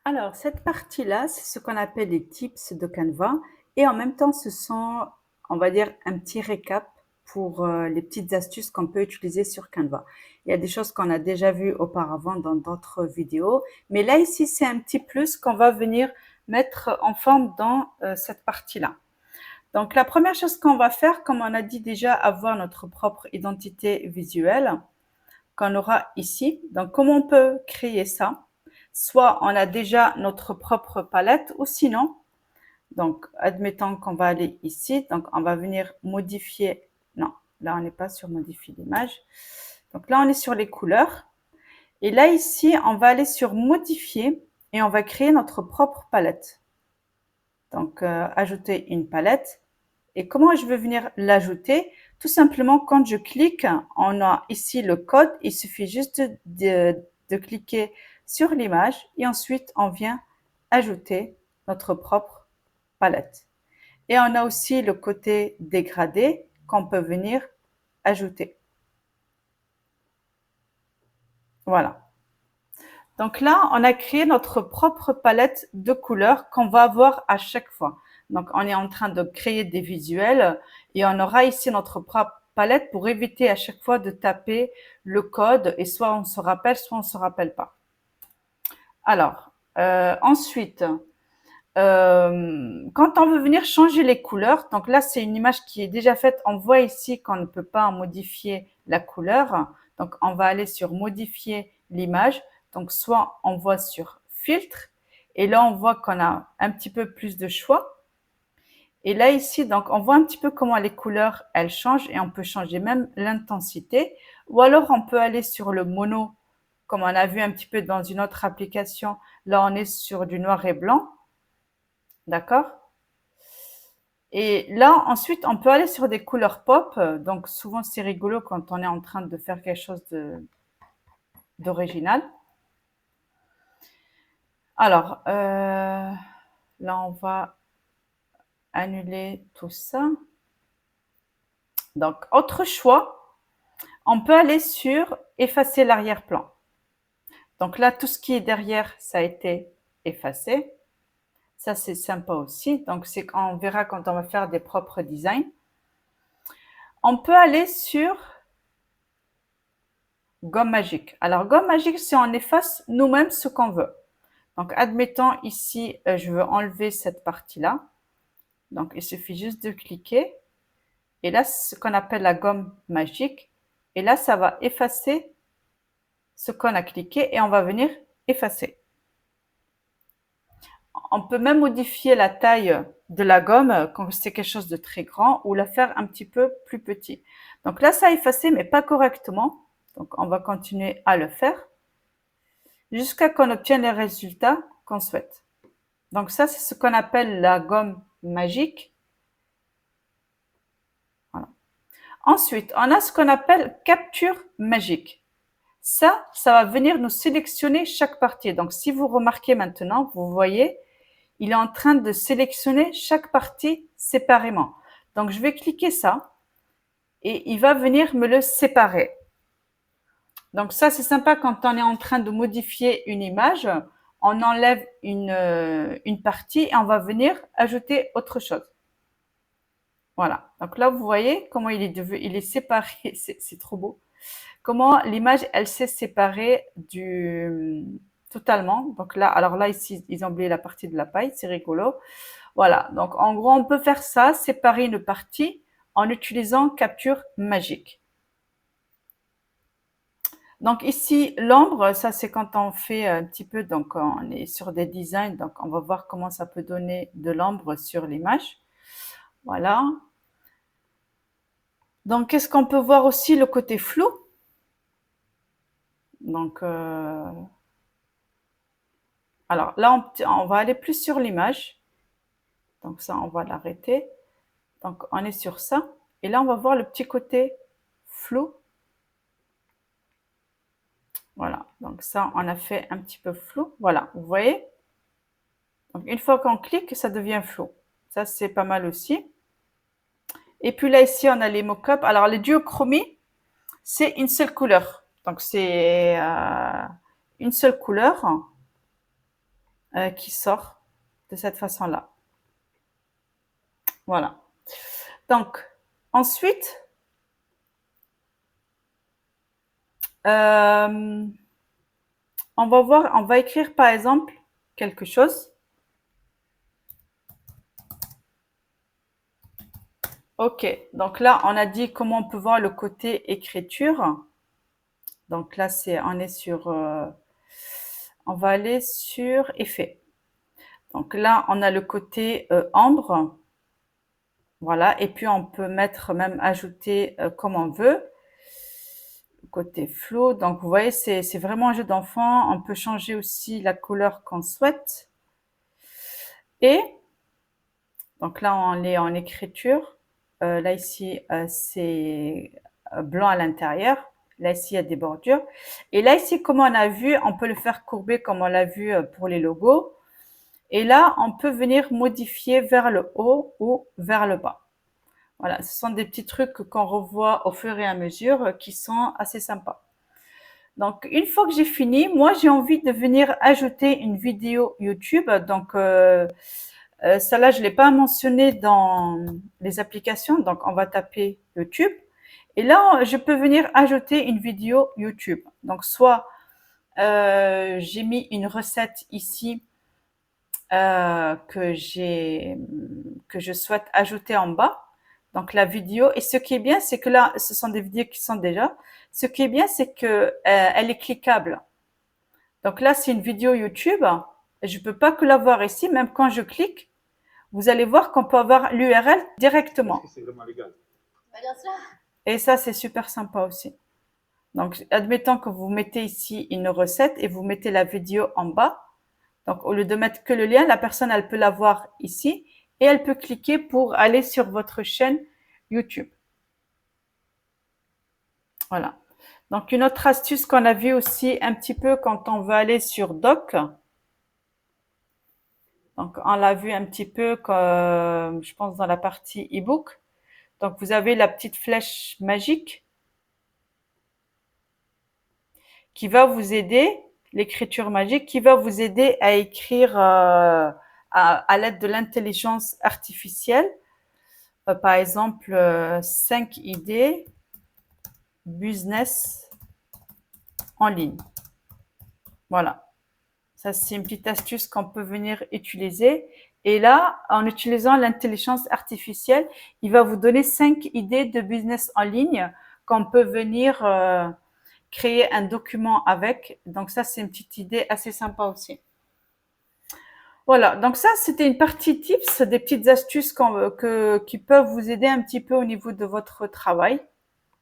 Alors, cette partie-là, c'est ce qu'on appelle les tips de Canva et en même temps, ce sont, on va dire, un petit récap pour les petites astuces qu'on peut utiliser sur Canva. Il y a des choses qu'on a déjà vues auparavant dans d'autres vidéos, mais là, ici, c'est un petit plus qu'on va venir mettre en forme dans cette partie-là. Donc, la première chose qu'on va faire, comme on a dit déjà, avoir notre propre identité visuelle qu'on aura ici. Donc, comment on peut créer ça? Soit on a déjà notre propre palette ou sinon, donc admettons qu'on va aller ici, donc on va venir modifier, non, là on n'est pas sur modifier l'image, donc là on est sur les couleurs et là ici on va aller sur modifier et on va créer notre propre palette. Donc ajouter une palette et comment je veux venir l'ajouter? Tout simplement quand je clique, on a ici le code, il suffit juste de cliquer sur l'image et ensuite on vient ajouter notre propre palette. Et on a aussi le côté dégradé qu'on peut venir ajouter. Voilà. Donc là, on a créé notre propre palette de couleurs qu'on va avoir à chaque fois. Donc, on est en train de créer des visuels et on aura ici notre propre palette pour éviter à chaque fois de taper le code et soit on se rappelle, soit on se rappelle pas. Alors, ensuite, quand on veut venir changer les couleurs, donc là c'est une image qui est déjà faite, on voit ici qu'on ne peut pas modifier la couleur, donc on va aller sur modifier l'image, donc soit on voit sur filtre, et là on voit qu'on a un petit peu plus de choix, et là ici donc on voit un petit peu comment les couleurs elles changent, et on peut changer même l'intensité, ou alors on peut aller sur le mono, comme on a vu un petit peu dans une autre application, là on est sur du noir et blanc, d'accord? Et là, ensuite, on peut aller sur des couleurs pop. Donc, souvent, c'est rigolo quand on est en train de faire quelque chose d'original. Alors, là, on va annuler tout ça. Donc, autre choix, on peut aller sur effacer l'arrière-plan. Donc là, tout ce qui est derrière, ça a été effacé. Ça, c'est sympa aussi. Donc, c'est on verra quand on va faire des propres designs. On peut aller sur gomme magique. Alors, gomme magique, c'est on efface nous-mêmes ce qu'on veut. Donc, admettons ici, je veux enlever cette partie-là. Donc, il suffit juste de cliquer. Et là, c'est ce qu'on appelle la gomme magique. Et là, ça va effacer ce qu'on a cliqué et on va venir effacer. On peut même modifier la taille de la gomme quand c'est quelque chose de très grand ou la faire un petit peu plus petit. Donc là, ça a effacé, mais pas correctement. Donc, on va continuer à le faire jusqu'à qu'on obtienne les résultats qu'on souhaite. Donc ça, c'est ce qu'on appelle la gomme magique. Voilà. Ensuite, on a ce qu'on appelle capture magique. Ça va venir nous sélectionner chaque partie. Donc, si vous remarquez maintenant, vous voyez, il est en train de sélectionner chaque partie séparément. Donc, je vais cliquer ça et il va venir me le séparer. Donc, ça, c'est sympa quand on est en train de modifier une image. On enlève une partie et on va venir ajouter autre chose. Voilà. Donc là, vous voyez comment il est séparé. C'est trop beau. Comment l'image, elle s'est séparée totalement. Donc là, alors là, ici, ils ont oublié la partie de la paille. C'est rigolo. Voilà. Donc, en gros, on peut faire ça, séparer une partie en utilisant capture magique. Donc ici, l'ombre, ça c'est quand on fait un petit peu, donc on est sur des designs, donc on va voir comment ça peut donner de l'ombre sur l'image. Voilà. Donc, qu'est-ce qu'on peut voir aussi? Le côté flou. Donc, alors là, on va aller plus sur l'image. Donc ça, on va l'arrêter. Donc, on est sur ça. Et là, on va voir le petit côté flou. Voilà. Donc ça, on a fait un petit peu flou. Voilà, vous voyez? Donc, une fois qu'on clique, ça devient flou. Ça, c'est pas mal aussi. Et puis là, ici, on a les mock-ups. Alors, les duochromies, c'est une seule couleur. Donc, c'est une seule couleur. qui sort de cette façon-là. Voilà. Donc, ensuite, on va voir, on va écrire par exemple quelque chose. Ok, donc là, on a dit comment on peut voir le côté écriture. Donc là, on est sur, on va aller sur effet. Donc là, on a le côté ambre. Voilà, et puis on peut mettre, même ajouter comme on veut. Côté flou, donc vous voyez, c'est vraiment un jeu d'enfant. On peut changer aussi la couleur qu'on souhaite. Et donc là, on est en écriture. Là, ici, c'est blanc à l'intérieur. Là, ici, il y a des bordures. Et là, ici, comme on a vu, on peut le faire courber comme on l'a vu pour les logos. Et là, on peut venir modifier vers le haut ou vers le bas. Voilà, ce sont des petits trucs qu'on revoit au fur et à mesure qui sont assez sympas. Donc, une fois que j'ai fini, moi, j'ai envie de venir ajouter une vidéo YouTube. Donc, celle-là, je ne l'ai pas mentionné dans les applications. Donc, on va taper YouTube. Et là, je peux venir ajouter une vidéo YouTube. Donc, soit j'ai mis une recette ici que je souhaite ajouter en bas. Donc, la vidéo. Et ce qui est bien, c'est que là, ce sont des vidéos qui sont déjà. Ce qui est bien, c'est que elle est cliquable. Donc là, c'est une vidéo YouTube. Je ne peux pas que la voir ici. Même quand je clique, vous allez voir qu'on peut avoir l'URL directement. C'est vraiment légal. Bien sûr. Et ça, c'est super sympa aussi. Donc, admettons que vous mettez ici une recette et vous mettez la vidéo en bas. Donc, au lieu de mettre que le lien, la personne, elle peut la voir ici et elle peut cliquer pour aller sur votre chaîne YouTube. Voilà. Donc, une autre astuce qu'on a vue aussi un petit peu quand on veut aller sur Doc. Donc, on l'a vu un petit peu, comme, je pense, dans la partie e-book. Donc, vous avez la petite flèche magique qui va vous aider, l'écriture magique, qui va vous aider à écrire à l'aide de l'intelligence artificielle. Par exemple, 5 idées business en ligne. Voilà. Ça, c'est une petite astuce qu'on peut venir utiliser. Et là, en utilisant l'intelligence artificielle, il va vous donner 5 idées de business en ligne qu'on peut venir créer un document avec. Donc ça, c'est une petite idée assez sympa aussi. Voilà, donc ça, c'était une partie tips, des petites astuces qui peuvent vous aider un petit peu au niveau de votre travail.